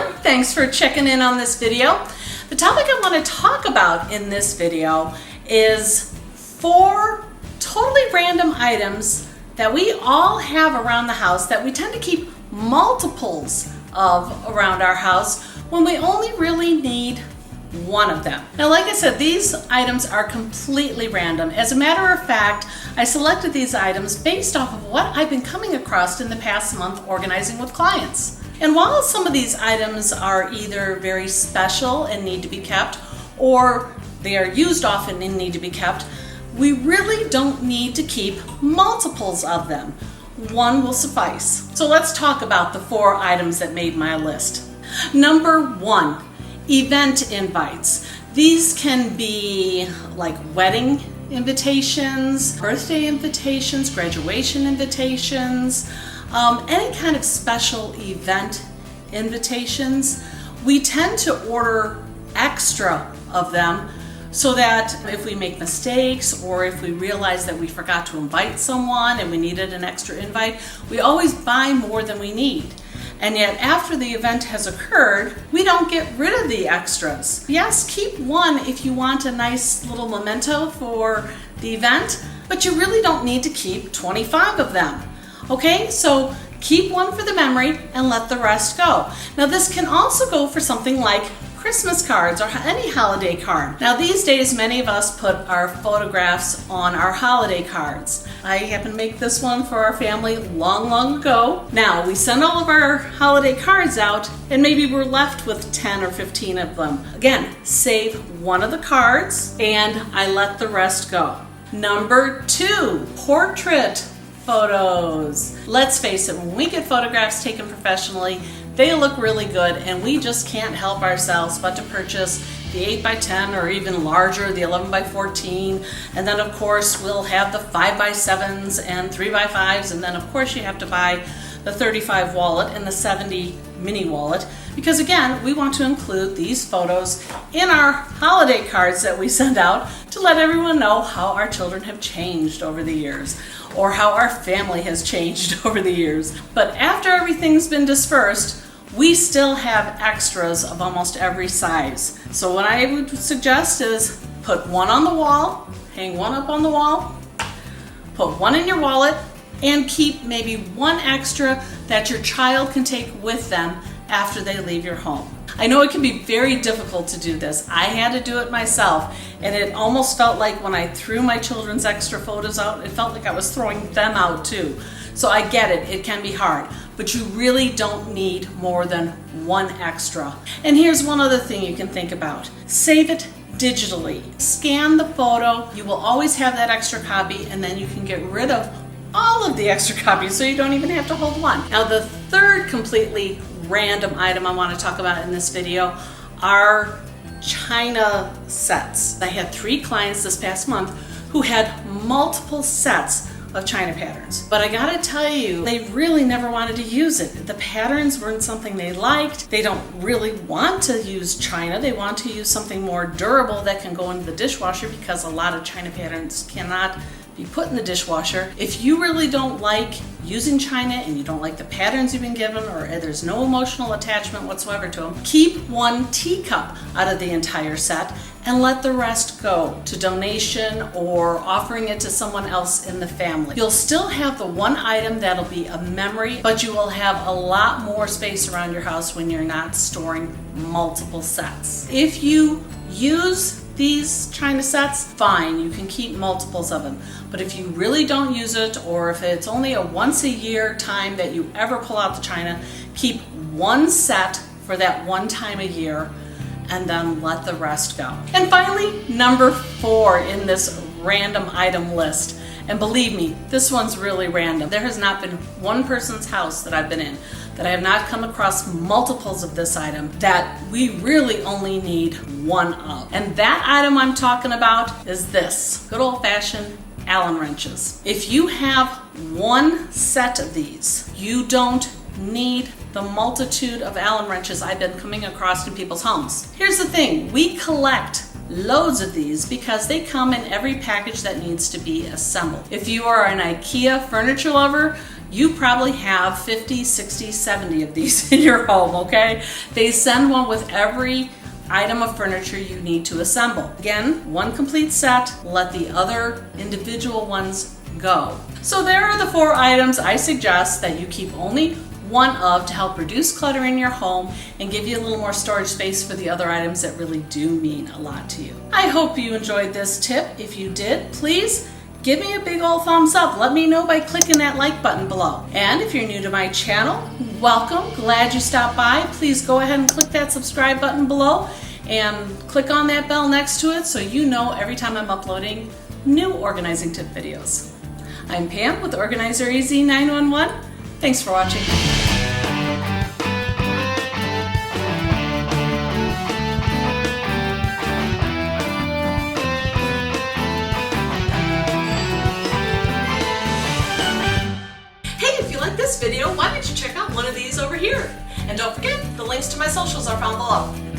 everyone. Thanks for checking in on this video. The topic I want to talk about in this video is 4 totally random items that we all have around the house that we tend to keep multiples of around our house when we only really need one of them. Now, like I said, these items are completely random. As a matter of fact, I selected these items based off of what I've been coming across in the past month organizing with clients. And while some of these items are either very special and need to be kept, or they are used often and need to be kept, we really don't need to keep multiples of them. One will suffice. So let's talk about the 4 items that made my list. Number 1, event invites. These can be like wedding invitations, birthday invitations, graduation invitations, any kind of special event invitations. We tend to order extra of them so that if we make mistakes or if we realize that we forgot to invite someone and we needed an extra invite, we always buy more than we need. And yet after the event has occurred, we don't get rid of the extras. Yes, keep one if you want a nice little memento for the event, but you really don't need to keep 25 of them. Okay, so keep one for the memory and let the rest go. Now this can also go for something like Christmas cards or any holiday card. Now these days, many of us put our photographs on our holiday cards. I happened to make this one for our family long ago. Now we send all of our holiday cards out and maybe we're left with 10 or 15 of them. Again, save one of the cards and I let the rest go. Number 2, portrait photos. Let's face it, when we get photographs taken professionally, they look really good and we just can't help ourselves but to purchase the 8x10 or even larger, the 11x14, and then of course we'll have the 5x7s and 3x5s, and then of course you have to buy the 35 wallet and the 70 mini wallet, because again, we want to include these photos in our holiday cards that we send out to let everyone know how our children have changed over the years, or how our family has changed over the years. But after everything's been dispersed, we still have extras of almost every size. So what I would suggest is put one on the wall, hang one up on the wall, put one in your wallet, and keep maybe one extra that your child can take with them after they leave your home. I know it can be very difficult to do this. I had to do it myself, and it almost felt like when I threw my children's extra photos out, it felt like I was throwing them out too. So I get it, it can be hard, but you really don't need more than one extra. And here's one other thing you can think about. Save it digitally. Scan the photo. You will always have that extra copy, and then you can get rid of all of the extra copies so you don't even have to hold one. Now the third completely random item I want to talk about in this video are china sets. I had 3 clients this past month who had multiple sets of china patterns. But I gotta tell you, they really never wanted to use it. The patterns weren't something they liked. They don't really want to use china. They want to use something more durable that can go into the dishwasher, because a lot of china patterns cannot be put in the dishwasher. If you really don't like using china and you don't like the patterns you've been given, or there's no emotional attachment whatsoever to them, keep one teacup out of the entire set and let the rest go to donation or offering it to someone else in the family. You'll still have the one item that'll be a memory, but you will have a lot more space around your house when you're not storing multiple sets. If you use these china sets, fine, you can keep multiples of them. But if you really don't use it, or if it's only a once a year time that you ever pull out the china, keep one set for that one time a year and then let the rest go. And finally, number 4 in this random item list. And believe me, this one's really random. There has not been one person's house that I've been in that I have not come across multiples of this item that we really only need one of. And that item I'm talking about is this good old-fashioned Allen wrenches. If you have one set of these, you don't need the multitude of Allen wrenches I've been coming across in people's homes. Here's the thing, we collect loads of these because they come in every package that needs to be assembled. If you are an IKEA furniture lover, you probably have 50, 60, 70 of these in your home, okay? They send one with every item of furniture you need to assemble. Again, one complete set, let the other individual ones go. So there are the 4 items I suggest that you keep only one of to help reduce clutter in your home and give you a little more storage space for the other items that really do mean a lot to you. I hope you enjoyed this tip. If you did, please give me a big old thumbs up. Let me know by clicking that like button below. And if you're new to my channel, welcome. Glad you stopped by. Please go ahead and click that subscribe button below and click on that bell next to it so you know every time I'm uploading new organizing tip videos. I'm Pam with Organizer AZ 911. Thanks for watching. This video, why don't you check out one of these over here? And don't forget, the links to my socials are found below.